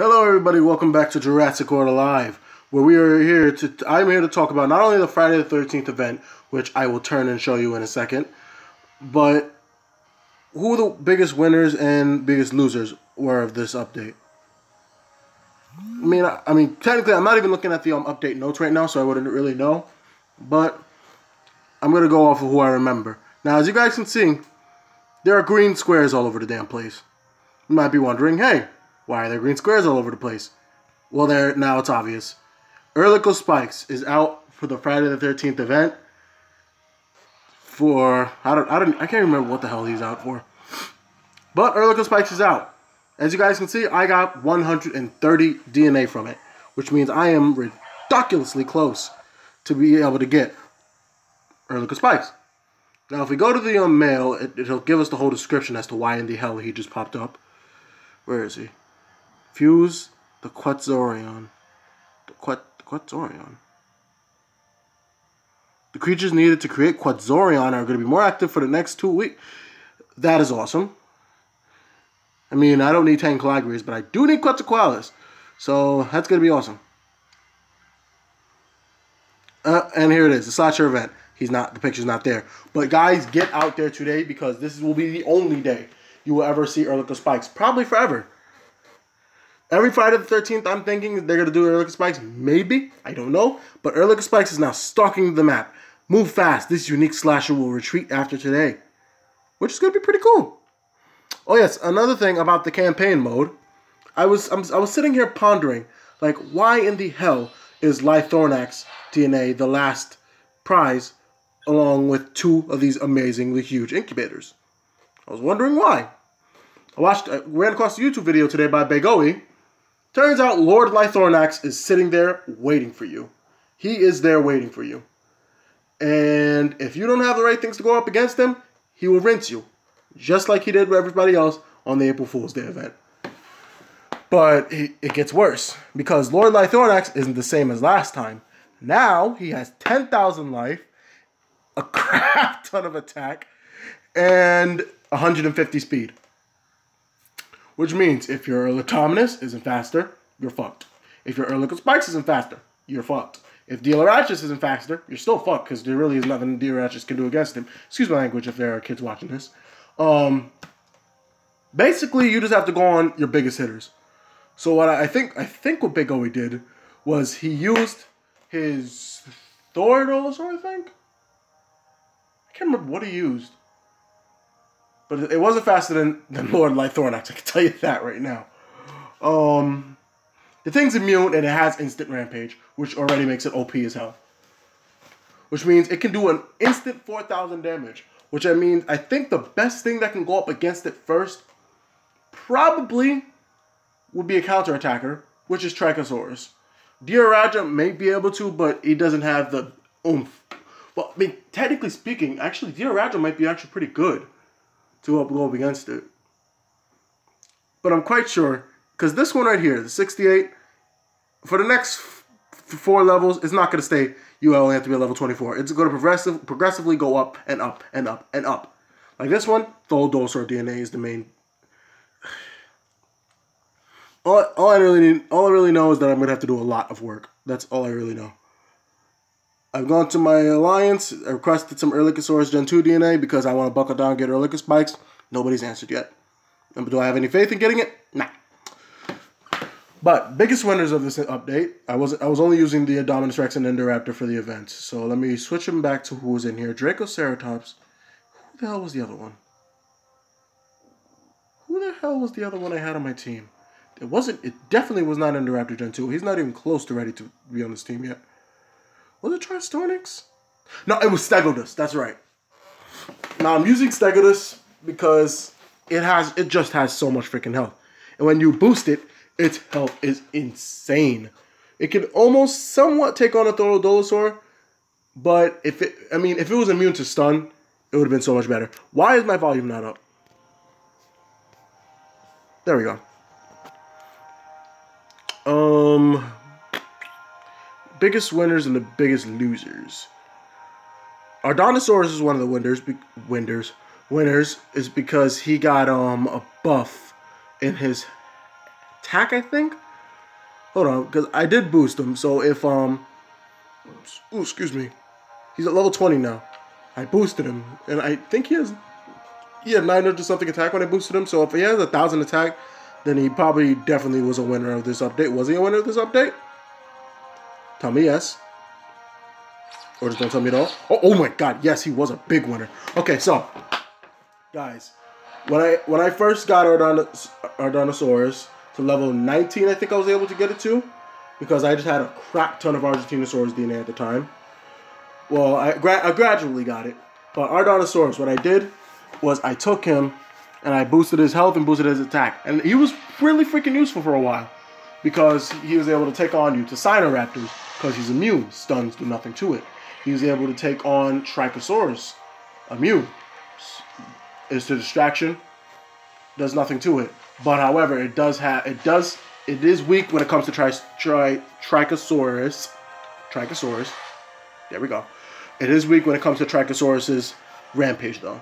Hello everybody, welcome back to Jurassic World Live, where I'm here to talk about not only the Friday the 13th event, which I will turn and show you in a second, but who the biggest winners and biggest losers were of this update. I mean, technically I'm not even looking at the update notes right now, so I wouldn't really know, but I'm going to go off of who I remember. Now, as you guys can see, there are green squares all over the damn place. You might be wondering, hey, why are there green squares all over the place? Well, now it's obvious. Erlikospyx is out for the Friday the 13th event. I can't remember what the hell he's out for. But Erlikospyx is out. As you guys can see, I got 130 DNA from it, which means I am ridiculously close to be able to get Erlikospyx. Now, if we go to the mail, it'll give us the whole description as to why in the hell he just popped up. Where is he? Fuse the Quetzorion. Quetzorion. The creatures needed to create Quetzorion are going to be more active for the next 2 weeks. That is awesome. I mean, I don't need 10 Calagrias, but I do need Quetzalcoatlus. So, that's going to be awesome. And here it is, the Slasher event. The picture's not there. But guys, get out there today because this will be the only day you will ever see Erlikospyx. Probably forever. Every Friday the 13th, I'm thinking they're going to do Erlikospyx. Maybe. I don't know. But Erlikospyx is now stalking the map. Move fast. This unique slasher will retreat after today. Which is going to be pretty cool. Oh yes, another thing about the campaign mode. I was sitting here pondering, like, why in the hell is Lythornax DNA the last prize along with 2 of these amazingly huge incubators? I was wondering why. I ran across a YouTube video today by Begoe. Turns out Lord Lythornax is sitting there waiting for you. He is there waiting for you. And if you don't have the right things to go up against him, he will rinse you. Just like he did with everybody else on the April Fool's Day event. But it gets worse. Because Lord Lythornax isn't the same as last time. Now he has 10,000 life, a crap ton of attack, and 150 speed. Which means if your Erlikospyx isn't faster, you're fucked. If your Erlikospyx isn't faster, you're fucked. If JURASSIC isn't faster, you're still fucked because there really is nothing JURASSIC can do against him. Excuse my language if there are kids watching this. Basically, you just have to go on your biggest hitters. So what I think what Begoe did was he used his Thorodolosaur, I think? I can't remember what he used. But it wasn't faster than Lord Lythornax, I can tell you that right now. The thing's immune and it has instant rampage, which already makes it OP as hell. Which means it can do an instant 4,000 damage. Which I think the best thing that can go up against it first probably would be a counterattacker, which is Trichosaurus. Dioraja may be able to, but he doesn't have the oomph. Well, I mean, technically speaking, actually, Dioraja might be actually pretty good to go up against it. But I'm quite sure, because this one right here, the 68, for the next 4 levels, it's not going to stay, you only have to be at level 24. It's going to progressively go up and up and up and up. Like this one, Thorodolosaur DNA is the main. All I really know is that I'm going to have to do a lot of work. That's all I really know. I've gone to my alliance, I requested some Erlikosaurus Gen 2 DNA because I want to buckle down and get Erlikospyx. Nobody's answered yet. Do I have any faith in getting it? Nah. But biggest winners of this update, I was only using the Dominus Rex and Indoraptor for the event. So let me switch them back to who was in here. Dracoceratops. Who the hell was the other one? Who the hell was the other one I had on my team? It definitely was not Indoraptor Gen 2. He's not even close to ready to be on this team yet. Was it Tristornix? No, it was Stegodus. That's right. Now I'm using Stegodus because it just has so much freaking health. And when you boost it, its health is insane. It can almost somewhat take on a Thorodolosaur, but if it was immune to stun, it would have been so much better. Why is my volume not up? There we go. Biggest winners and the biggest losers. Ardanosaurus is one of the winners is because he got a buff in his attack, I think. Hold on, because I did boost him. So if ooh, excuse me, he's at level 20 now. I boosted him, and I think he had 900 something attack when I boosted him. So if he has 1,000 attack, then he probably definitely was a winner of this update. Was he a winner of this update? Tell me yes. Or just don't tell me at all. Oh my God, yes, he was a big winner. Okay, so guys, when I first got Ardanosaurus to level 19, I think I was able to get it to, because I just had a crap ton of Argentinosaurus DNA at the time. Well, I gradually got it, but Ardanosaurus, what I did was I took him and I boosted his health and boosted his attack, and he was really freaking useful for a while because he was able to take on Utacinoraptors because he's immune. Stuns do nothing to it. He was able to take on Trichosaurus, immune. It's a distraction, does nothing to it. But however, it is weak when it comes to Trichosaurus. There we go. It is weak when it comes to Trichosaurus's rampage though.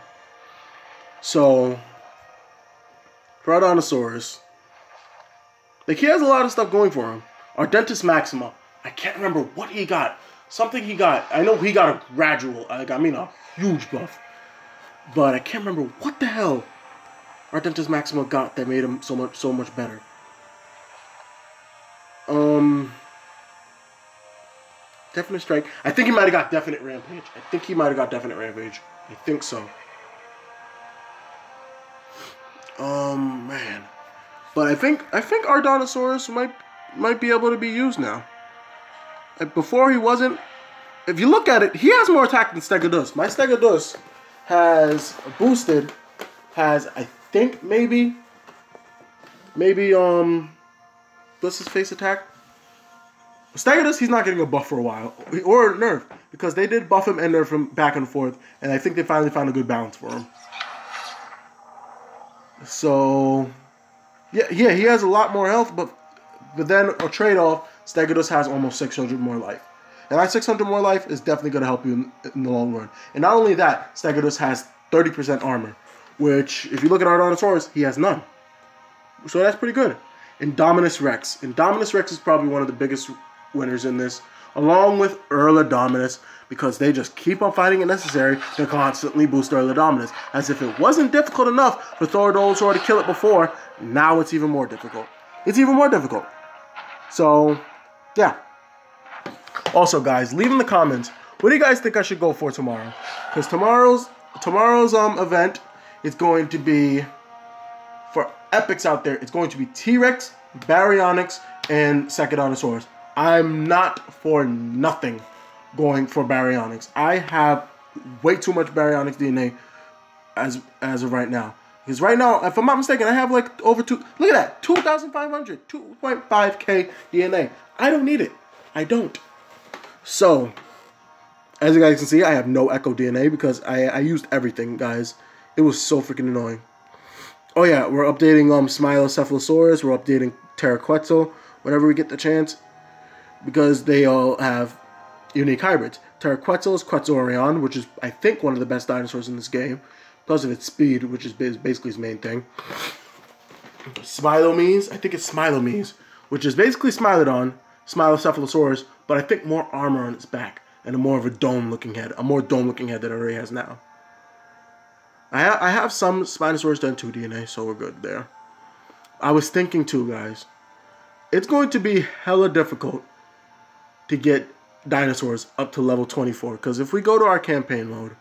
So for Ardanosaurus, like, he has a lot of stuff going for him. Ardentis Maxima, I can't remember what he got. Something he got. I know he got a gradual, a huge buff. But I can't remember what the hell Ardentis Maxima got that made him so much better. Definite Strike. I think he might have got Definite Rampage. I think so. Man. But I think Ardanosaurus might be able to be used now. Before he wasn't. If you look at it, he has more attack than Stegosaurus. My Stegosaurus has boosted, I think maybe what's his face attack? Stegosaurus, he's not getting a buff for a while, or a nerf, because they did buff him and nerf him back and forth, and I think they finally found a good balance for him. So yeah, he has a lot more health, but then a trade-off, Stegosaurus has almost 600 more life. And that 600 more life is definitely going to help you in the long run. And not only that, Stegosaurus has 30% armor, which, if you look at Ardanosaurus, he has none. So that's pretty good. Indominus Rex. Indominus Rex is probably one of the biggest winners in this, along with Erlikospyx, because they just keep on finding it necessary to constantly boost Erlikospyx. As if it wasn't difficult enough for Thoradolosaur to kill it before, now it's even more difficult. So, yeah. Also, guys, leave in the comments, what do you guys think I should go for tomorrow? Because tomorrow's event is going to be, for epics out there, it's going to be T-Rex, Baryonyx, and Secodontosaurus. I'm not for nothing going for Baryonyx. I have way too much Baryonyx DNA as of right now. Because right now, if I'm not mistaken, I have like over look at that, 2,500, 2.5k DNA. I don't need it. I don't. So, as you guys can see, I have no Echo DNA because I used everything, guys. It was so freaking annoying. Oh yeah, we're updating Smylocephalosaurus, we're updating Pteroquetzal whenever we get the chance, because they all have unique hybrids. Pteroquetzal is Quetzalcoatlon, which is, I think, one of the best dinosaurs in this game, because of its speed, which is basically his main thing. Smylomes, I think it's Smylomes, which is basically Smilodon, Smylocephalosaurus, but I think more armor on its back and more of a dome-looking head, a more dome-looking head than it already has now. I have some Spinosaurus Gen 2 DNA, so we're good there. I was thinking too, guys, it's going to be hella difficult to get dinosaurs up to level 24, because if we go to our campaign mode,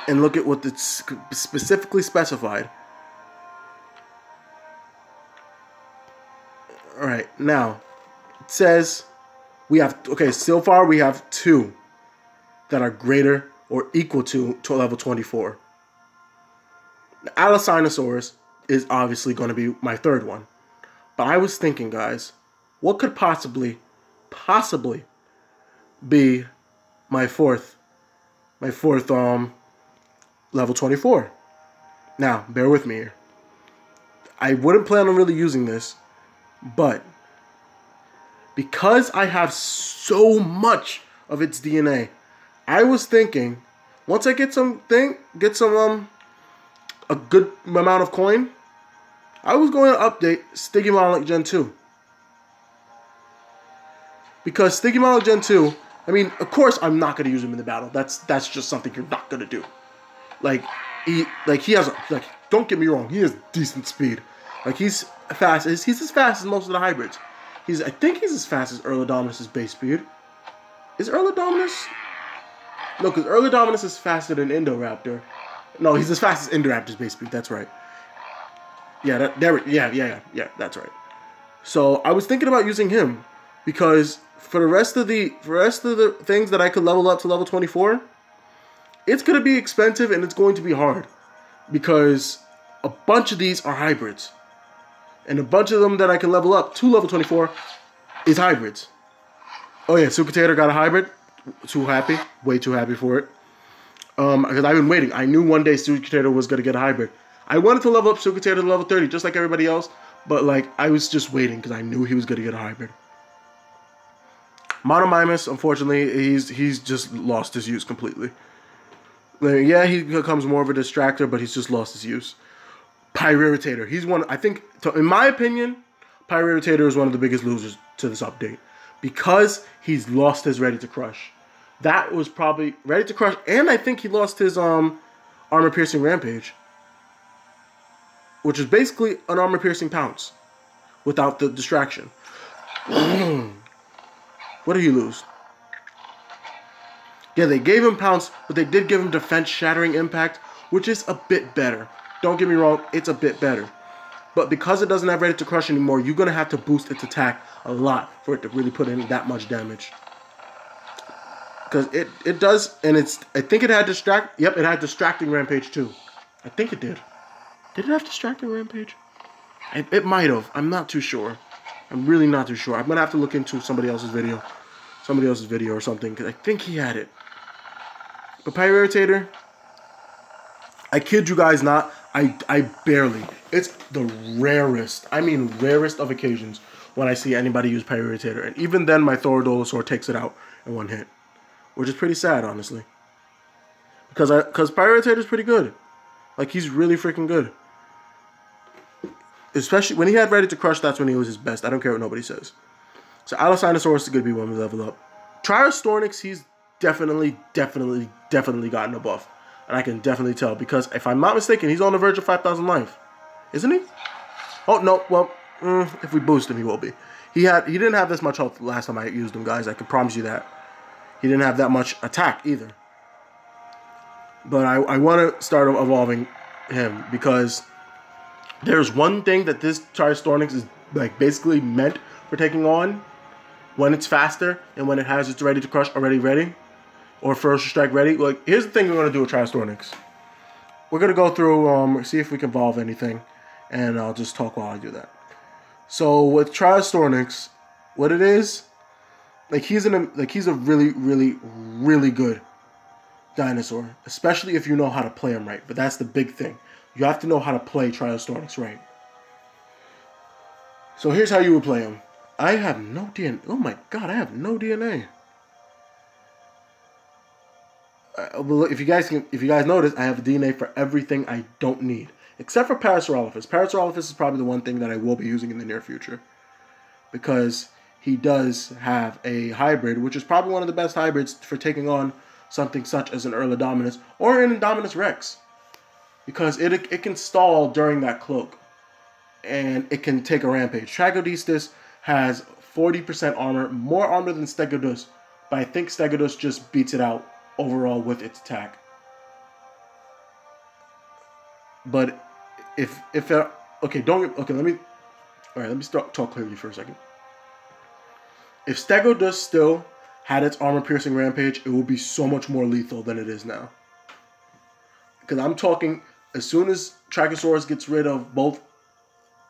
and look at what it's specifically specified. Alright, now, it says we have, okay, so far we have 2 that are greater or equal to level 24. The Allosaurus is obviously going to be my 3rd one. But I was thinking, guys, what could possibly be my fourth level 24? Now, bear with me here. I wouldn't plan on really using this, but because I have so much of its DNA, I was thinking once I get some a good amount of coin, I was going to update Stygimoloch Gen 2. Because Stygimoloch Gen 2, I mean, of course I'm not going to use him in the battle. That's just something you're not going to do. Like he has, don't get me wrong, he has decent speed. Like, he's fast. He's as fast as most of the hybrids. I think he's as fast as Erlikospyx' base speed. Is Erlikospyx? No, because Erlikospyx is faster than Indoraptor. No, he's as fast as Indoraptor's base speed. That's right. Yeah, yeah, that's right. So I was thinking about using him because for the rest of the things that I could level up to level 24, it's gonna be expensive and it's going to be hard because a bunch of these are hybrids, and a bunch of them that I can level up to level 24 is hybrids. Oh yeah, Sukater got a hybrid. Too happy, way too happy for it. Because I've been waiting. I knew one day Sukater was gonna get a hybrid. I wanted to level up Sukater to level 30, just like everybody else, but like I was just waiting because I knew he was gonna get a hybrid. Monomimus, unfortunately, he's just lost his use completely. Like, yeah, he becomes more of a distractor, but he's just lost his use. Pyrirritator, he's one. I think, in my opinion, Pyrirritator is one of the biggest losers to this update because he's lost his Ready to Crush. That was probably Ready to Crush, and I think he lost his Armor Piercing Rampage, which is basically an Armor Piercing Pounce without the distraction. What did he lose? Yeah, they gave him Pounce, but they did give him Defense Shattering Impact, which is a bit better. Don't get me wrong, it's a bit better. But because it doesn't have Ready to Crush anymore, you're going to have to boost its attack a lot for it to really put in that much damage. Because it does, and I think it had Yep, it had Distracting Rampage too. I think it did. Did it have Distracting Rampage? It might have. I'm not too sure. I'm really not too sure. I'm going to have to look into somebody else's video or something, because I think he had it. But Pyrirritator, I kid you guys not, I barely. It's the rarest, I mean rarest of occasions when I see anybody use Pyrirritator. And even then, my Thorodolosaur takes it out in one hit, which is pretty sad, honestly. Because Pyrirritator is pretty good. Like, he's really freaking good. Especially when he had Ready to Crush, that's when he was his best. I don't care what nobody says. So Allosaurus is going to be one we level up. Triostornix, he's definitely gotten a buff. And I can definitely tell, because if I'm not mistaken, he's on the verge of 5,000 life. Isn't he? Oh, no. Well, if we boost him, he will be. He didn't have this much health last time I used him, guys. I can promise you that. He didn't have that much attack either. But I want to start evolving him, because there's one thing that this Triostornix is like basically meant for taking on when it's faster and when it has its Ready to Crush already ready, or Ferocious Strike ready. Like, here's the thing we're going to do with Triostornix. We're going to go through, see if we can evolve anything, and I'll just talk while I do that. So with Triostornix, what it is, like he's a really good dinosaur, especially if you know how to play him right. But that's the big thing. You have to know how to play Triostornix right. So here's how you would play him. I have no DNA. Oh my god, I have no DNA. Well, if you guys notice, I have DNA for everything I don't need, except for Parasaurolophus. Parasaurolophus is probably the one thing that I will be using in the near future, because he does have a hybrid, which is probably one of the best hybrids for taking on something such as an Erlikospyx or an Indominus Rex, because it can stall during that cloak, and it can take a rampage. Tragodistus has 40% armor, more armor than Stegodus, but I think Stegodus just beats it out overall with its attack. But let me talk clearly for a second. If Stegodus still had its armor piercing rampage, it would be so much more lethal than it is now. Because I'm talking, as soon as Trachosaurus gets rid of both,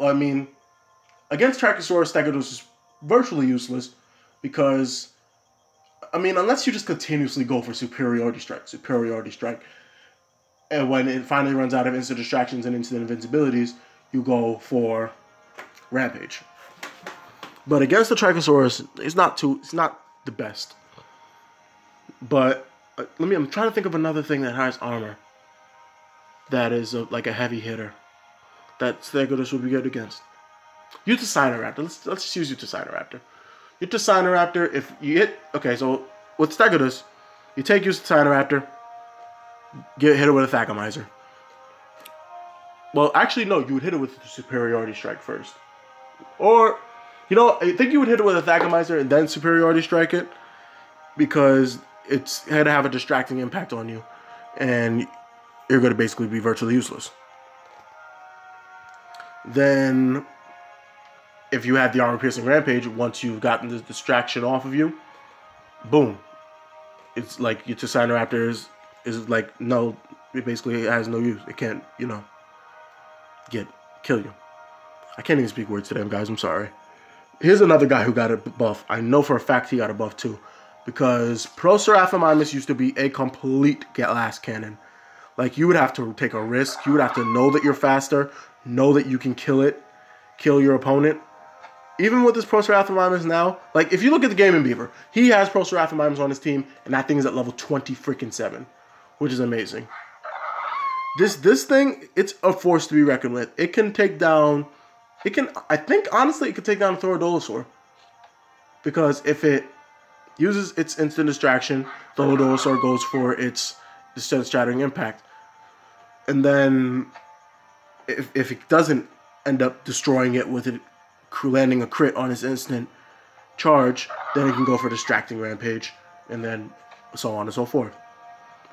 I mean, against Trachosaurus, Stegodus is virtually useless, because, I mean, unless you just continuously go for Superiority Strike, and when it finally runs out of instant distractions and instant invincibilities, you go for Rampage. But against the Trichosaurus, it's not the best. But I'm trying to think of another thing that has armor. that is like a heavy hitter that Stegosaurus would be good against. Utacinoraptor. Let's just use Utacinoraptor. Utacinoraptor, if you hit... Okay, so with Stegosaurus, you take Utacinoraptor, hit it with a Thagomizer. Well, actually, no. You would hit it with the Superiority Strike first. Or, you know, I think you would hit it with a Thagomizer and then Superiority Strike it. Because it's going to have a distracting impact on you. And you're going to basically be virtually useless. Then, if you have the Armor-Piercing Rampage, once you've gotten the distraction off of you, boom. It's like your Utacinoraptor is like, no, it basically has no use. It can't, you know, kill you. I can't even speak words to them, guys. I'm sorry. Here's another guy who got a buff. I know for a fact he got a buff too. Because Proceratomimus used to be a complete glass cannon. Like, you would have to take a risk. You would have to know that you're faster. Know that you can kill your opponent. Even with this Proceratomimus now, like, if you look at the Gaming Beaver, he has Proceratomimus on his team, and that thing is at level 20-7, which is amazing. This thing, it's a force to be reckoned with. It can take down, I think, honestly, it could take down a Thorodolosaur. Because if it uses its instant distraction, Thorodolosaur goes for its Shattering Impact. And then, if it doesn't end up destroying it with it landing a crit on his instant charge, then it can go for Distracting Rampage, and then so on and so forth.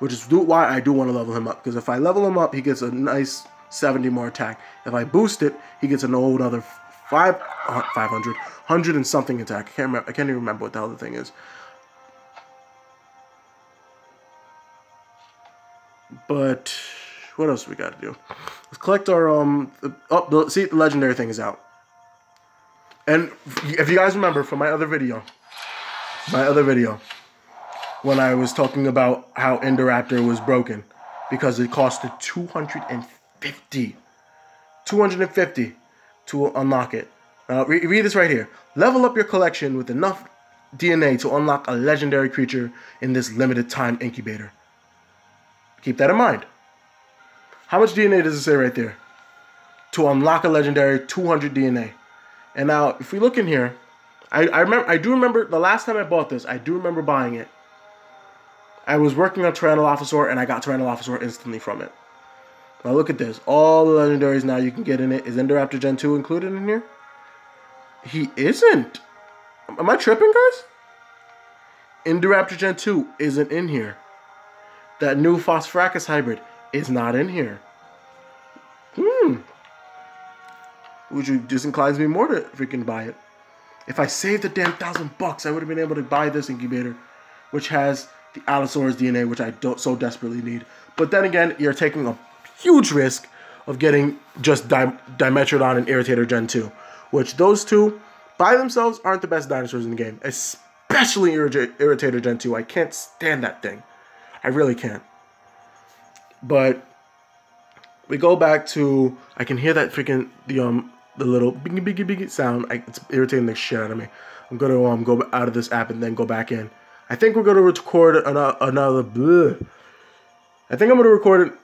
Which is why I do want to level him up, because if I level him up, he gets a nice 70 more attack. If I boost it, he gets an old other 500, 100 and something attack. I can't even remember what the hell the thing is. But what else we got to do? Let's collect our see, the legendary thing is out. And if you guys remember from my other video, when I was talking about how Indoraptor was broken because it costed 250 to unlock it. Now read this right here. Level up your collection with enough DNA to unlock a legendary creature in this limited time incubator. Keep that in mind. How much DNA does it say right there? To unlock a legendary, 200 DNA. And now, if we look in here, I do remember the last time I bought this, I do remember buying it. I was working on Tyrannolophosaur, and I got Tyrannolophosaur instantly from it. Now look at this. All the legendaries now you can get in it. Is Indoraptor Gen 2 included in here? He isn't. Am I tripping, guys? Indoraptor Gen 2 isn't in here. That new Phosphoracus hybrid is not in here. Which disinclines me more to freaking buy it. If I saved the damn $1,000, I would have been able to buy this incubator, which has the Allosaurus DNA, which I don't so desperately need. But then again, you're taking a huge risk of getting just Dimetrodon and Irritator Gen 2, which those two by themselves aren't the best dinosaurs in the game, especially Irritator Gen 2. I can't stand that thing. I really can't. But we go back to, I can hear that freaking the little biggy sound. It's irritating the shit out of me. I'm gonna go out of this app and then go back in. I think we're gonna record another. Bleh. I think I'm gonna record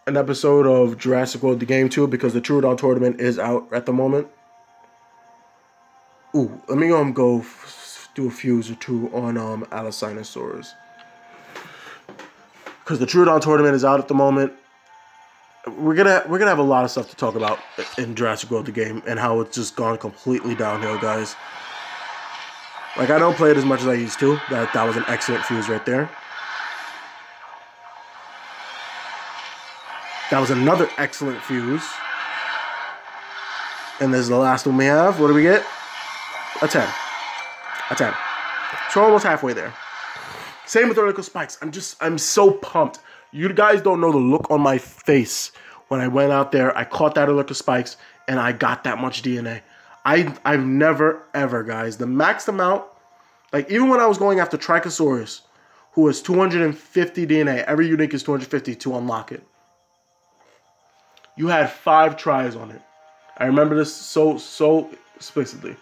an episode of Jurassic World: The Game 2 because the Troodon tournament is out at the moment. Ooh, let me go do a fuse or two on Allosaurus. Because the Troodon tournament is out at the moment. We're gonna have a lot of stuff to talk about in Jurassic World: The Game and how it's just gone completely downhill, guys. Like, I don't play it as much as I used to. That was an excellent fuse right there. That was another excellent fuse. And this is the last one we have. What do we get? A 10. A 10. So we're almost halfway there. Same with Erlikospyx. I'm so pumped. You guys don't know the look on my face when I went out there. I caught that Erlikospyx and I got that much DNA. I've never ever, guys, the maxed amount. Like, even when I was going after Trichosaurus, who was 250 DNA, every unique is 250 to unlock it. You had 5 tries on it. I remember this so explicitly.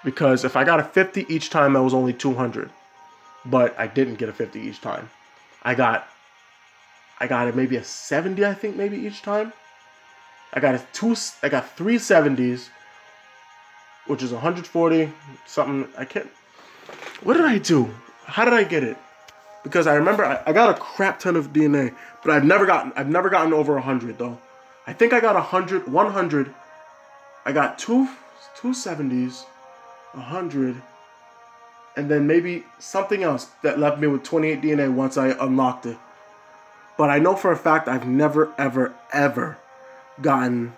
Because if I got a 50 each time, that was only 200. But I didn't get a 50 each time. I got I got it maybe a 70, I think, maybe each time. I got 3 70s, which is 140 something. I can't. What did I do? How did I get it? Because I remember I got a crap ton of DNA, but I've never gotten over 100 though. I think I got 100. I got two 70s, 100, and then maybe something else that left me with 28 DNA once I unlocked it. But I know for a fact I've never ever gotten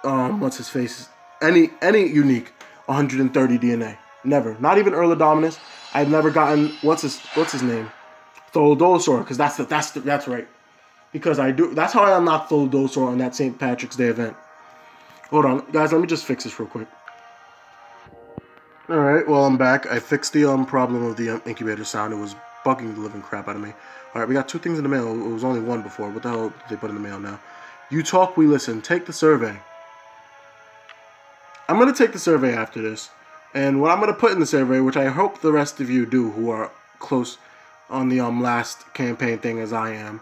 what's his face, any unique 130 DNA. Never. Not even Erlikospyx. I've never gotten what's his name, Tholodolosaur, because that's right. Because that's how I unlocked Tholodolosaur on that St. Patrick's Day event. Hold on, guys. Let me just fix this real quick. All right. Well, I'm back. I fixed the problem of the incubator sound. It was bugging the living crap out of me. All right, we got 2 things in the mail. It was only 1 before. What the hell did they put in the mail now? You talk, we listen. Take the survey. I'm gonna take the survey after this. And what I'm going to put in the survey, which I hope the rest of you do who are close on the last campaign thing as I am,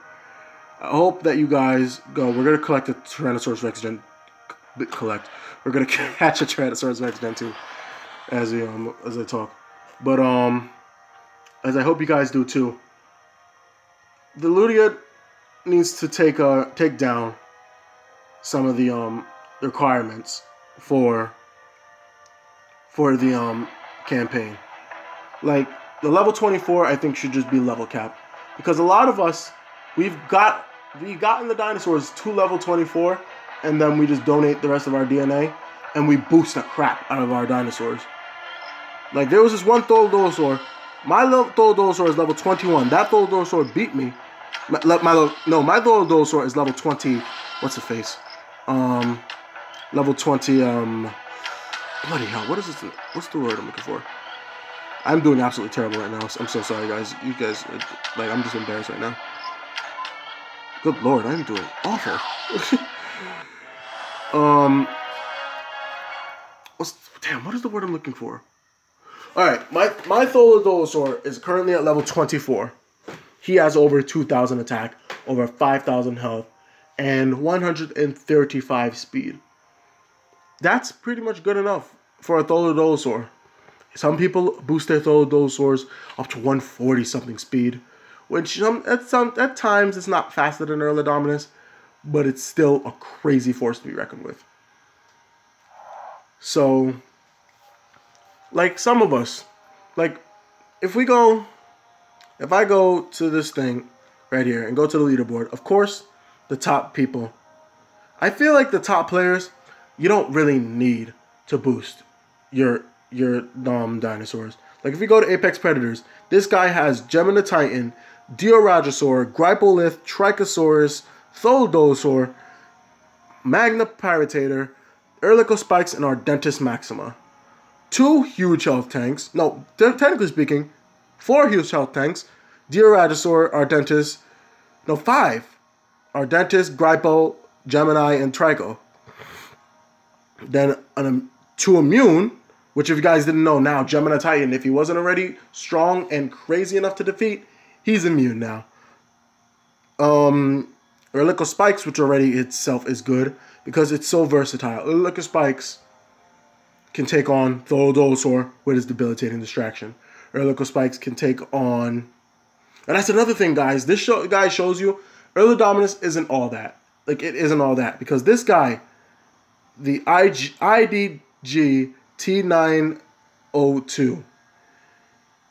I hope that you guys go. We're going to collect a Tyrannosaurus Rex Gen. We're going to catch a Tyrannosaurus Rex Gen 2 as I talk. But as I hope you guys do too, the Ludia needs to take down some of the requirements for the campaign. Like the level 24 I think should just be level cap, because a lot of us we've gotten the dinosaurs to level 24 and then we just donate the rest of our DNA and we boost the crap out of our dinosaurs. Like there was this one Tholodolosaur. My Tholodolosaur is level 21. That Tholodolosaur beat me. My Tholodolosaur is level 20. What's the face? Level 20 bloody hell, what is this? What's the word I'm looking for? I'm doing absolutely terrible right now. So I'm so sorry, guys. You guys, like, I'm just embarrassed right now. Good Lord, I'm doing awful. What is the word I'm looking for? All right, my Tholodolosaur is currently at level 24. He has over 2,000 attack, over 5,000 health, and 135 speed. That's pretty much good enough for a Tholodolosaur. Some people boost their Tholodolosaurs up to 140 something speed, which at times it's not faster than Erlikospyx, but it's still a crazy force to be reckoned with. So, like some of us, like if I go to this thing right here and go to the leaderboard, of course, the top people, I feel like the top players, you don't really need to boost your dinosaurs. Like if you go to Apex Predators, this guy has Gemini Titan, Dioragosaur, Gripolith, Trichosaurus, Tholodolosaur, Magna Pyratator, Erlikospyx, and Ardentis Maxima. 2 huge health tanks. No, technically speaking, 4 huge health tanks. Dioragosaur, Ardentis. No, 5. Ardentis, Gripo, Gemini, and Trico. Then 2 immune, which if you guys didn't know now, Gemini Titan, if he wasn't already strong and crazy enough to defeat, he's immune now. Erlikospyx, which already itself is good because it's so versatile. Erlikospyx can take on Tholodolosaur with his debilitating distraction. Erlikospyx can take on... And that's another thing, guys. This guy shows you Erlikospyx isn't all that. Like, it isn't all that. Because this guy, the IDG T902,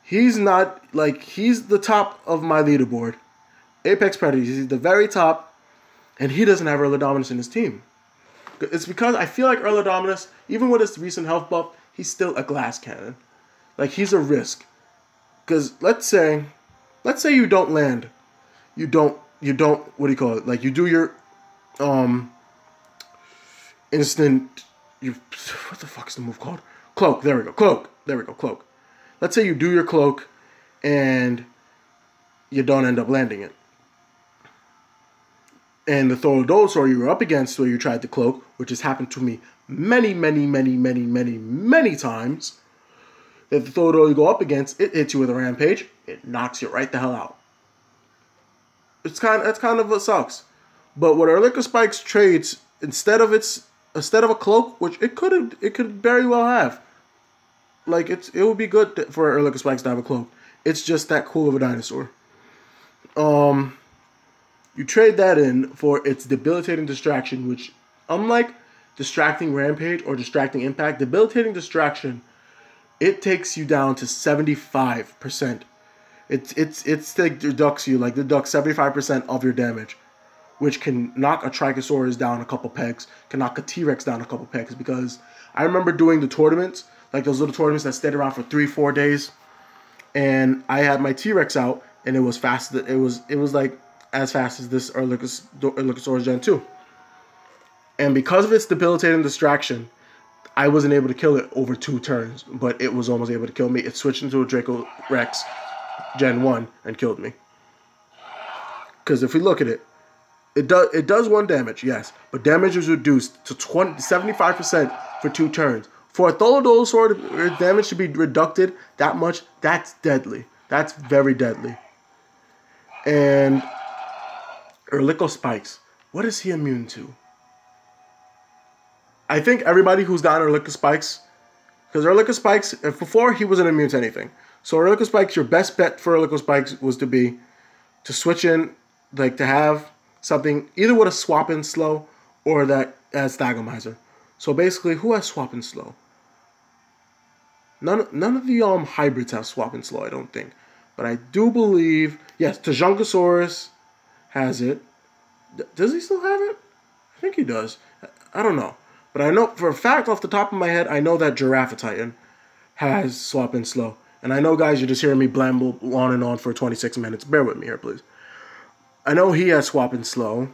he's not, like, he's the top of my leaderboard. Apex Predators, he's the very top, and he doesn't have Erlikospyx in his team. It's because I feel like Erlikospyx, even with his recent health buff, he's still a glass cannon. Like, he's a risk. Because let's say you don't land. You don't, what do you call it? Like, you do your, instant, what the fuck is the move called? Cloak, there we go, cloak. There we go, cloak. Let's say you do your cloak, and you don't end up landing it. And the Tholodolosaur you were up against where you tried to cloak, which has happened to me many times, that the Tholodolosaur you go up against, it hits you with a rampage, it knocks you right the hell out. that's kind of what sucks. But what Erlikospyx trades instead of a cloak, which it could very well have. Like it would be good for Erlikospyx to have a cloak. It's just that cool of a dinosaur. You trade that in for its debilitating distraction, which unlike distracting rampage or distracting impact, debilitating distraction, it takes you down to 75%. It's like deducts 75% of your damage, which can knock a Trichosaurus down a couple pegs, can knock a T-Rex down a couple pegs. Because I remember doing the tournaments, like those little tournaments that stayed around for 3-4 days, and I had my T-Rex out, and it was fast. It was like as fast as this Erlikosaurus Gen 2. And because of its debilitating distraction, I wasn't able to kill it over 2 turns, but it was almost able to kill me. It switched into a Draco Rex Gen 1 and killed me. Because if we look at it, it does 1 damage, yes, but damage is reduced to 75% for 2 turns. For a Tholodolosaur damage to be reduced that much, that's deadly. That's very deadly. And Erlikospyx, what is he immune to? I think everybody who's gotten Erlikospyx, because Erlikospyx, before he wasn't immune to anything. So Erlikospyx, your best bet for Erlikospyx was to switch in, like to have something either with a swap in slow or that as Thagomizer. So basically, who has swap in slow? None of the hybrids have swap in slow, I don't think. But I do believe, yes, Tajankosaurus has it. Does he still have it? I think he does. I don't know. But I know for a fact off the top of my head, I know that Giraffatitan has swap in slow. And I know, guys, you're just hearing me blamble on and on for 26 minutes. Bear with me here, please. I know he has swap in slow.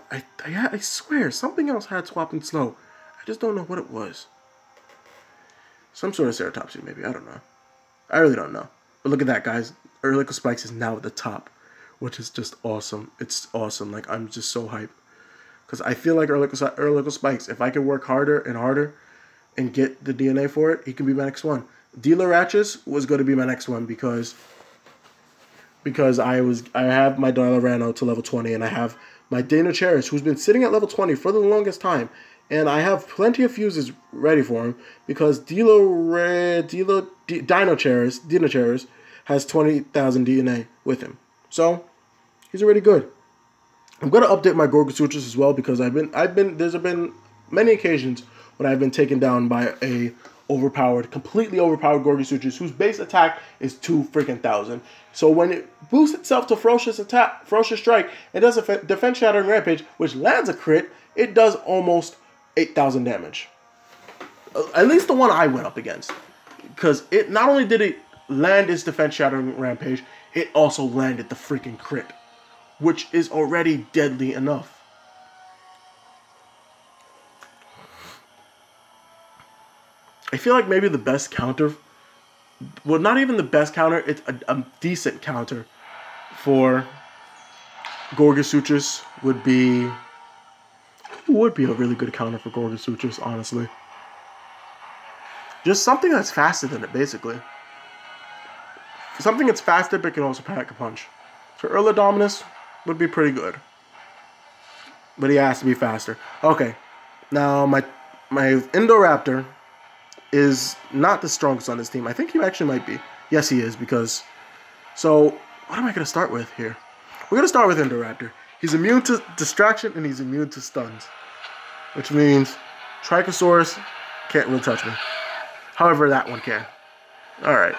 I swear, something else had swap in slow. I just don't know what it was. Some sort of ceratopsy, maybe. I don't know. I really don't know. But look at that, guys. Erlikospyx is now at the top, which is just awesome. It's awesome. Like, I'm just so hyped. Because I feel like Erlikospyx, if I could work harder and harder and get the DNA for it, he can be my next one. Dilorachus was going to be my next one because I have my Dilorano to level 20, and I have my Dinocheris, who's been sitting at level 20 for the longest time. And I have plenty of fuses ready for him because Dinocheris has 20,000 DNA with him. So, he's already good. I'm going to update my Gorgosuchus as well because there's been many occasions when I've been taken down by a completely overpowered Gorgosuchus whose base attack is 2,000. So when it boosts itself to Ferocious Strike, it does a Defense Shattering Rampage, which lands a crit. It does almost 8,000 damage. At least the one I went up against. Because it not only did it land its Defense Shattering Rampage, it also landed the freaking crit, which is already deadly enough. I feel like maybe the best counter, well, not even the best counter, it's a decent counter for Gorgosuchus would be a really good counter for Gorgosuchus, honestly. Just something that's faster than it, basically. Something that's faster but can also pack a punch. So Erlodominus would be pretty good. But he has to be faster. Okay. Now, my Indoraptor is not the strongest on this team. I think he actually might be. Yes, he is, because... So, what am I going to start with here? We're going to start with Indoraptor. He's immune to distraction, and he's immune to stuns. Which means Trichosaurus can't really touch me. However, that one can. Alright.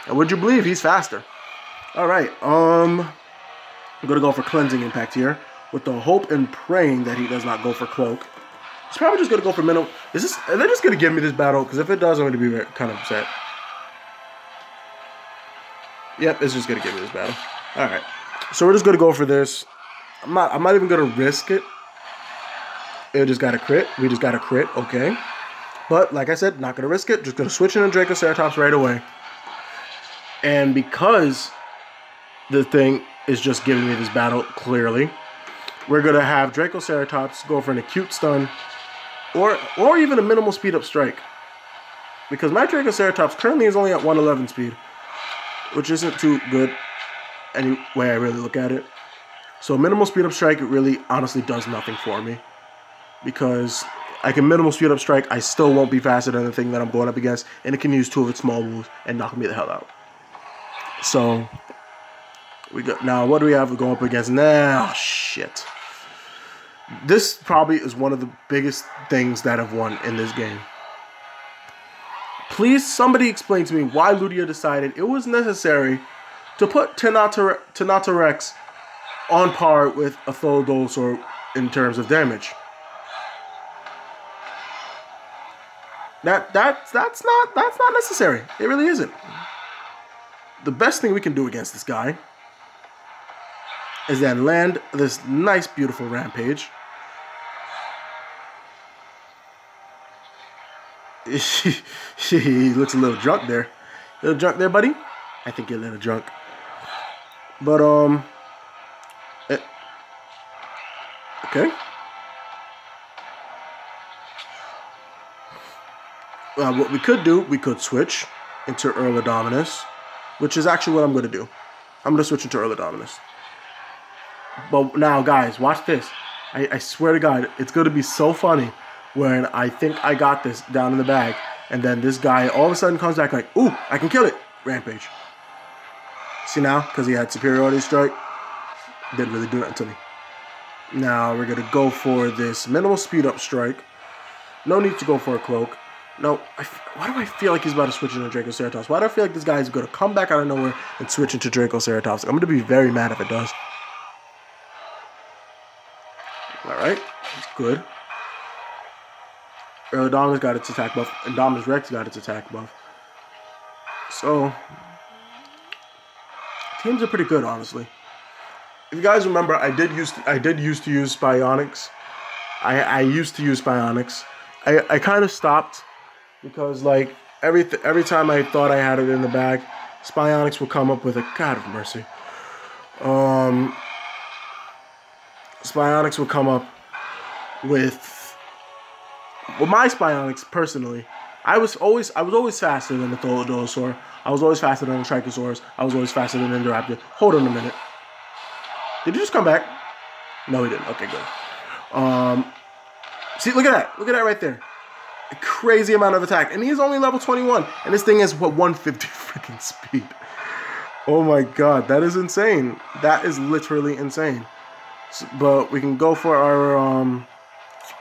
And would you believe he's faster? Alright, I'm going to go for Cleansing Impact here, with the hope and praying that he does not go for Cloak. He's probably just going to go for minimum. Are they just going to give me this battle? Because if it does, I'm going to be kind of upset. Yep, it's just going to give me this battle. Alright. So we're just going to go for this. I'm not even going to risk it. It just got a crit. We just got a crit. Okay. But, like I said, not going to risk it. Just going to switch in a Dracoceratops right away. And because the thing is just giving me this battle clearly, we're going to have Dracoceratops go for an acute stun. Or even a minimal speed up strike. Because my Dracoceratops currently is only at 111 speed. Which isn't too good. any way I really look at it. So minimal speed up strike, it really honestly does nothing for me. Because I can minimal speed up strike, I still won't be faster than the thing that I'm going up against, and it can use 2 of its small moves and knock me the hell out. So we got now. What do we have to go up against now? Oh, shit. This probably is one of the biggest things that I've won in this game. Please, somebody explain to me why Ludia decided it was necessary to put Tanata Rex on par with a Tholodolosaur in terms of damage. That's not necessary. It really isn't. The best thing we can do against this guy is then land this nice, beautiful Rampage. He looks a little drunk there. A little drunk there, buddy? I think you're a little drunk. But, okay. What we could do, we could switch into Erlikospyx, which is actually what I'm going to do. I'm going to switch into Erlikospyx. But now, guys, watch this. I swear to God, it's going to be so funny when I think I got this down in the bag, and then this guy all of a sudden comes back like, ooh, I can kill it. Rampage. See now? Because he had superiority strike. Didn't really do that to me. Now, we're going to go for this minimal speed up strike. No need to go for a cloak. No, why do I feel like he's about to switch into Dracoceratops? Why do I feel like this guy is going to come back out of nowhere and switch into Dracoceratops? I'm going to be very mad if it does. Alright, that's good. Erlikospyx got its attack buff, and Indominus Rex got its attack buff. So, teams are pretty good, honestly. If you guys remember, I did used to use Spionix. I used to use Spionix. I kind of stopped. Because, like, every time I thought I had it in the bag, Spionix would come up with a... God of mercy. Spionix would come up with... Well, my Spionix, personally, I was always faster than the Tholodolosaur. I was always faster than the Trichosaurus. I was always faster than the Indoraptor. Hold on a minute. Did he just come back? No, he didn't. Okay, good. See, look at that. Look at that right there. A crazy amount of attack, and he's only level 21, and this thing has what 150 freaking speed. Oh my god, that is insane. That is literally insane. So, but we can go for our what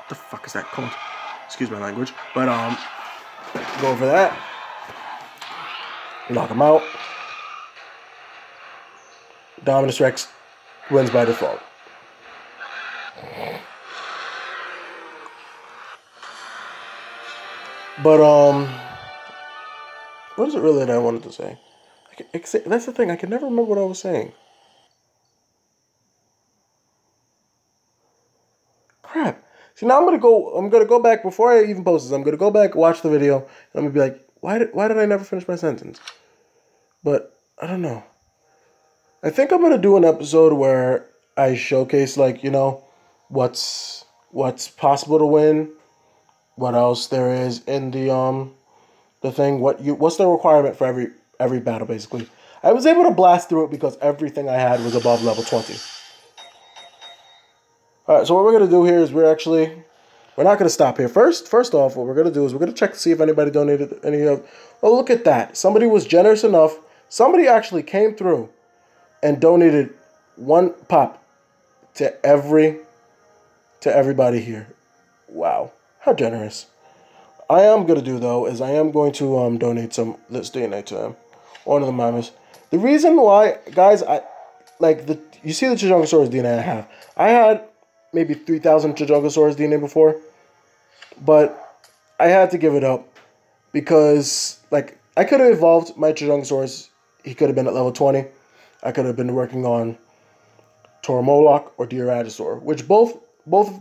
the fuck is that called? Excuse my language. But go for that. Knock him out. Indominus Rex wins by default. But, what is it really that I wanted to say? That's the thing, I can never remember what I was saying. Crap. See, now I'm gonna go back, before I even post this, I'm gonna go back, watch the video, and I'm gonna be like, why did I never finish my sentence? But, I don't know. I think I'm gonna do an episode where I showcase, like, you know, what's possible to win, what else there is in the thing, what's the requirement for every battle, basically. I was able to blast through it because everything I had was above level 20. Alright, so what we're gonna do here is we're not gonna stop here. First off, what we're gonna do is we're gonna check to see if anybody donated any of. Oh, look at that. Somebody was generous enough. Somebody actually came through and donated 1 pop to everybody here. Wow. How generous. I am going to do, though, is I am going to donate some this DNA to him. One of the mamas. The reason why, guys, you see the Chijungasaurus DNA I have. I had maybe 3,000 Chijungasaurus DNA before. But I had to give it up. Because, like, I could have evolved my Chijungasaurus. He could have been at level 20. I could have been working on Toromoloch or Diragisaur. Which both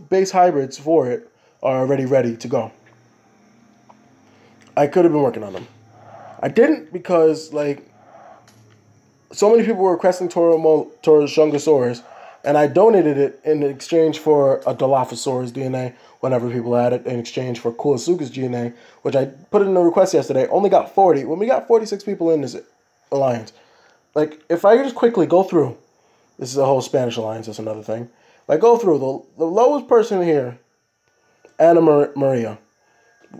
base hybrids for it are already ready to go. I could have been working on them. I didn't because, like, so many people were requesting Chijungasaurus, and I donated it in exchange for a Dilophosaurus DNA whenever people had it, in exchange for Koolasuka's DNA, which I put in the request yesterday, only got 40. When we got 46 people in this alliance, like, if I just quickly go through, this is a whole Spanish alliance, that's another thing. If I go through, the lowest person here, Anna Maria.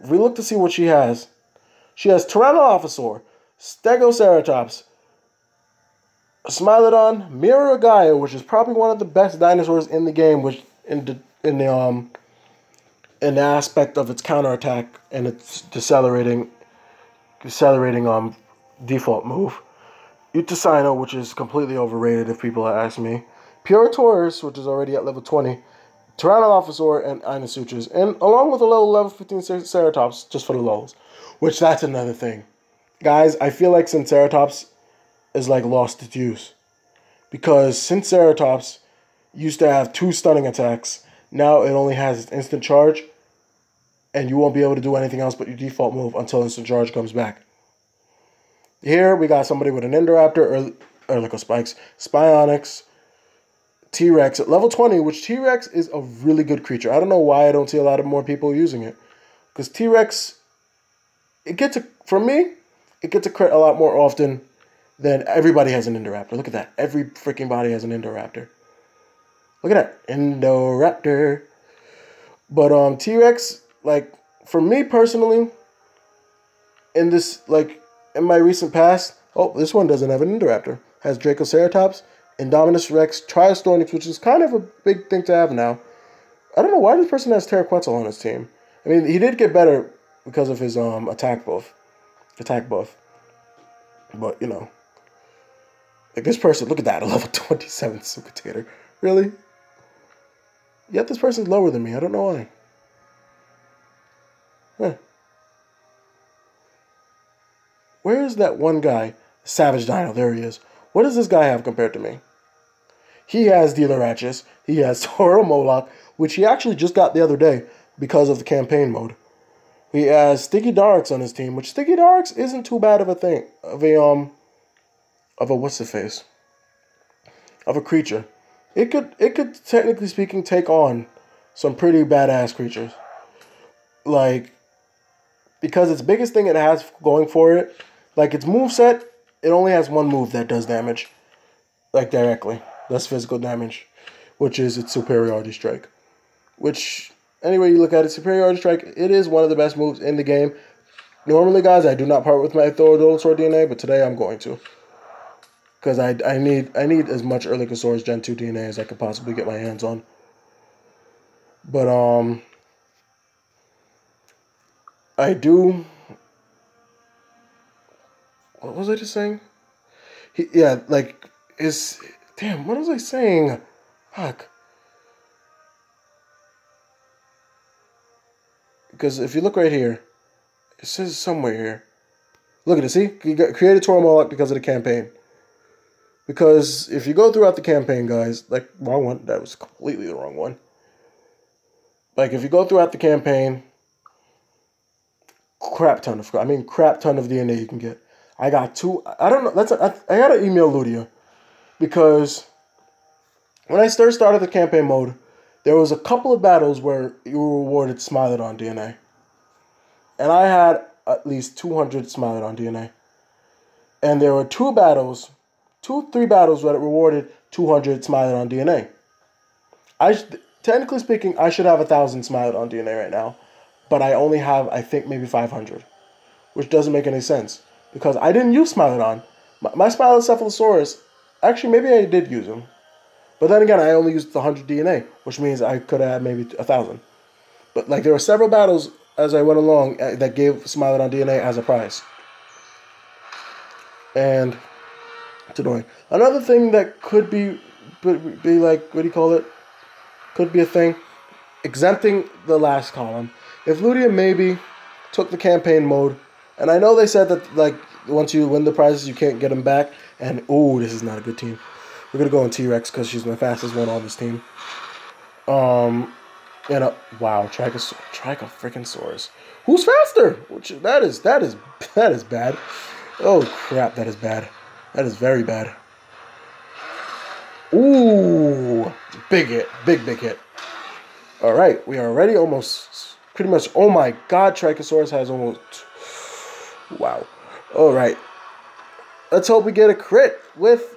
If we look to see what she has Tyrannosaurus, Stegoceratops, Smilodon, Miragaia, which is probably one of the best dinosaurs in the game, which in the aspect of its counterattack and its decelerating default move. Utisino, which is completely overrated if people ask me. Puritaurus, which is already at level 20. Tyrannosaurus and Inosutras, and along with a level 15 Ceratops, just for the lows. Which, that's another thing. Guys, I feel like Ceratops is like lost its use. Because Ceratops used to have 2 stunning attacks. Now it only has its instant charge. And you won't be able to do anything else but your default move until instant charge comes back. Here we got somebody with an Indoraptor, Erlikospyx, Spionix, T-Rex at level 20, which T-Rex is a really good creature. I don't know why I don't see a lot of more people using it. Because T-Rex, for me, it gets a crit a lot more often than everybody has an Indoraptor. Look at that. Every freaking body has an Indoraptor. Look at that. Indoraptor. But T-Rex, like, for me personally, in my recent past, this one doesn't have an Indoraptor. Has Dracoceratops, Indominus Rex, Triostornix, which is kind of a big thing to have now. I don't know why this person has Terraquetzal on his team. I mean, he did get better because of his attack buff. But, you know. Like this person, look at that, a level 27 Sucatator. Really? Yet this person's lower than me. I don't know why. Huh. Where is that one guy? Savage Dino, there he is. What does this guy have compared to me? He has Dealerachus. He has Toro Moloch, which he actually just got the other day because of the campaign mode. He has Sticky Darks on his team, which Sticky Darks isn't too bad of a thing. Of a what's the face? Of a creature. It could technically speaking take on some pretty badass creatures. Like, because its biggest thing it has going for it, like its moveset, it only has one move that does damage. Like directly. That's physical damage. Which is its Superiority Strike. Which, anyway you look at it, Superiority Strike, it is one of the best moves in the game. Normally, guys, I do not part with my Thorodolosaur DNA, but today I'm going to. Because I need as much Erlikosaurus Gen 2 DNA as I could possibly get my hands on. But, I do... What was I just saying? Damn, what was I saying? Fuck. Because if you look right here, it says somewhere here. Look at it, see? You got created Toro Moloch because of the campaign. Because if you go throughout the campaign, guys, like, wrong one. That was completely the wrong one. Like, if you go throughout the campaign, crap ton of DNA you can get. I got 2. I don't know. I gotta email Ludia because when I first started the campaign mode, there was a couple of battles where you were rewarded Smilodon DNA, and I had at least 200 Smilodon DNA, and there were 3 battles where it rewarded 200 Smilodon DNA. Technically speaking, I should have 1,000 Smilodon DNA right now, but I only have, I think, maybe 500, which doesn't make any sense. Because I didn't use Smilodon. My Spinocephalosaurus, actually, maybe I did use him. But then again, I only used the 100 DNA, which means I could have maybe 1,000. But like there were several battles as I went along that gave Smilodon DNA as a prize. And it's annoying. Another thing that could be like, what do you call it? Could be a thing. Exempting the last column. If Ludia maybe took the campaign mode, and I know they said that, like, once you win the prizes, you can't get them back. And, ooh, this is not a good team. We're going to go on T-Rex because she's the fastest one on this team. Wow, Trico-freaking-saurus. Who's faster? That is bad. Oh, crap, that is bad. That is very bad. Ooh, big hit. Big hit. All right, we are already almost, pretty much, oh my God, Tricosaurus has almost... Wow. All right. let's hope we get a crit with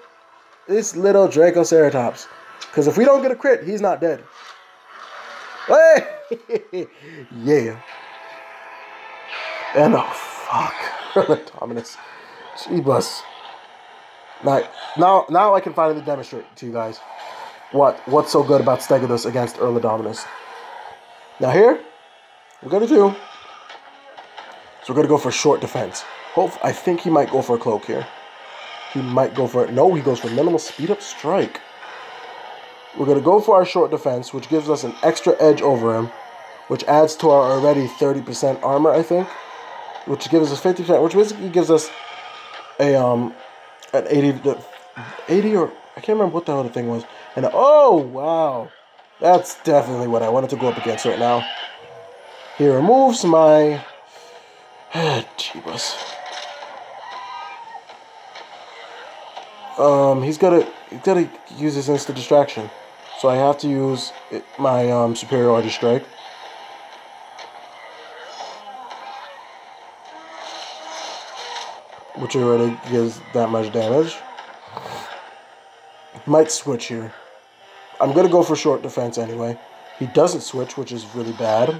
this little Dracoceratops. Because if we don't get a crit, he's not dead. Hey! Yeah. And oh, fuck. Erlikospyx. Jeebus. Now I can finally demonstrate to you guys what's so good about Stegosaurus against Erlikospyx. Now here, we're going to do, so we're going to go for short defense. I think he might go for a cloak here. He might go for it. No, he goes for minimal speed up strike. We're going to go for our short defense, which gives us an extra edge over him, which adds to our already 30% armor, I think, which gives us 50%, which basically gives us an 80 or I can't remember what the other thing was. And oh wow, that's definitely what I wanted to go up against right now. He removes my Jeebus. He's gotta use his instant distraction, so I have to use my superiority strike. Which already gives that much damage. Might switch here. I'm going to go for short defense anyway. He doesn't switch, which is really bad.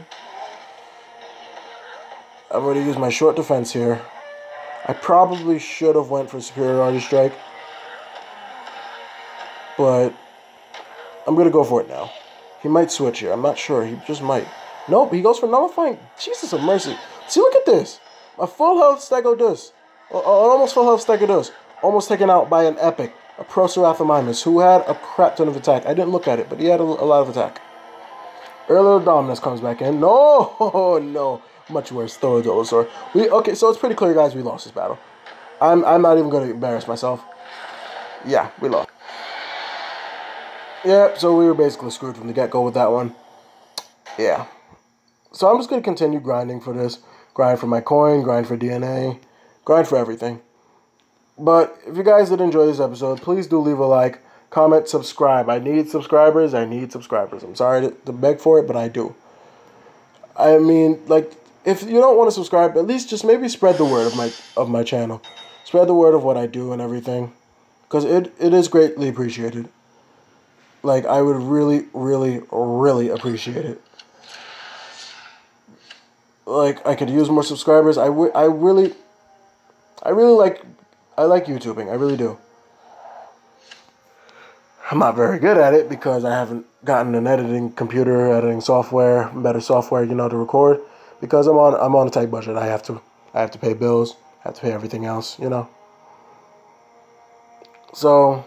I'm going to use my short defense here. I probably should have went for superiority strike. But I'm going to go for it now. He might switch here. I'm not sure. He just might. Nope, he goes for nullifying. Jesus of mercy. See, look at this. A full health Stegosaurus. Almost full health Stegosaurus. Almost taken out by an epic. A Proceratops who had a crap ton of attack. I didn't look at it, but he had a lot of attack. Erlikospyx comes back in. No, no. Much worse. Thorodolosaur. Okay, so it's pretty clear, guys, we lost this battle. I'm not even going to embarrass myself. Yeah, we lost. Yeah, so we were basically screwed from the get-go with that one. Yeah. So I'm just going to continue grinding for this. Grind for my coin, grind for DNA, grind for everything. But if you guys did enjoy this episode, please do leave a like, comment, subscribe. I need subscribers. I'm sorry to beg for it, but I do. I mean, like, if you don't want to subscribe, at least just maybe spread the word of my channel. Spread the word of what I do and everything. Because it is greatly appreciated. Like, I would really, really, really appreciate it. Like, I could use more subscribers. I like YouTubing. I really do. I'm not very good at it because I haven't gotten an editing software, better software, you know, to record. Because I'm on a tight budget. I have to pay bills. I have to pay everything else, you know. So,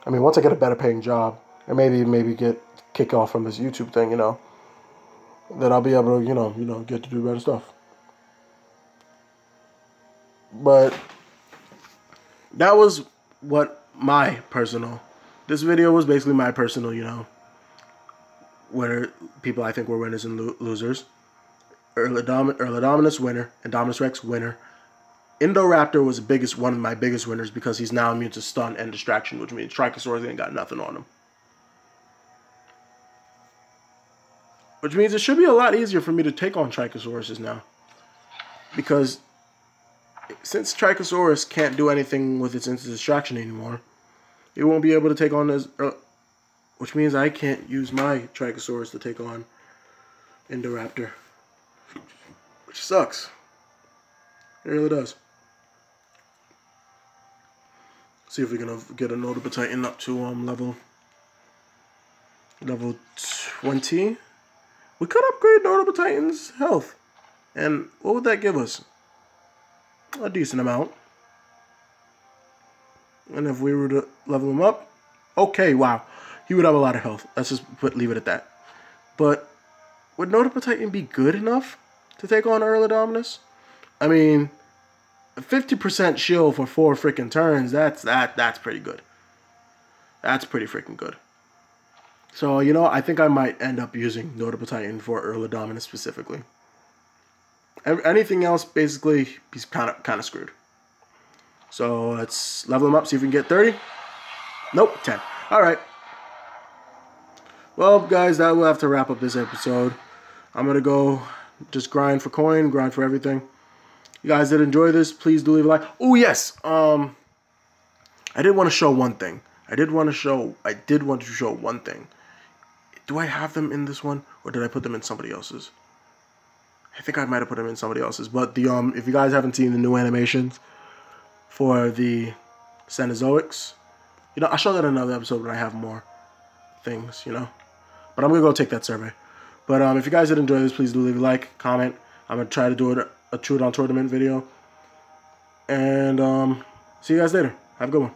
I mean, once I get a better paying job and maybe get kick off from this YouTube thing, you know, then I'll be able to, you know, get to do better stuff. But that was this video was basically my personal, you know, winner, people I think were winners and losers. Erlikospyx winner, Indominus Rex winner. Indoraptor was one of my biggest winners because he's now immune to stun and distraction, which means Tricosaurus ain't got nothing on him. Which means it should be a lot easier for me to take on Tricosaurus now. Because since Tricosaurus can't do anything with its instant distraction anymore, it won't be able to take on this, which means I can't use my Tricosaurus to take on Indoraptor. Which sucks. It really does. See if we can get a Notable Titan up to level 20. We could upgrade Notable Titan's health. And what would that give us? A decent amount. And if we were to level him up, okay, wow, he would have a lot of health. Let's just leave it at that. But would Notable Titan be good enough to take on Erlikospyx? I mean, 50% shield for 4 freaking turns. That's pretty good. That's pretty freaking good. So, you know, I think I might end up using Notable Titan for Erlikospyx specifically. Anything else, basically, he's kind of screwed. So let's level him up, see if we can get 30. Nope, 10. All right. Well, guys, that will have to wrap up this episode. I'm going to go just grind for coin, grind for everything. you guys did enjoy this, please do leave a like. Oh yes, I did want to show one thing. I did want to show one thing. Do I have them in this one, or did I put them in somebody else's? I think I might have put them in somebody else's. But the if you guys haven't seen the new animations for the Cenozoics, you know, I'll show that in another episode when I have more things, you know. But I'm gonna go take that survey. But if you guys did enjoy this, please do leave a like, comment. I'm gonna try to do a True Down tournament video. And see you guys later. Have a good one.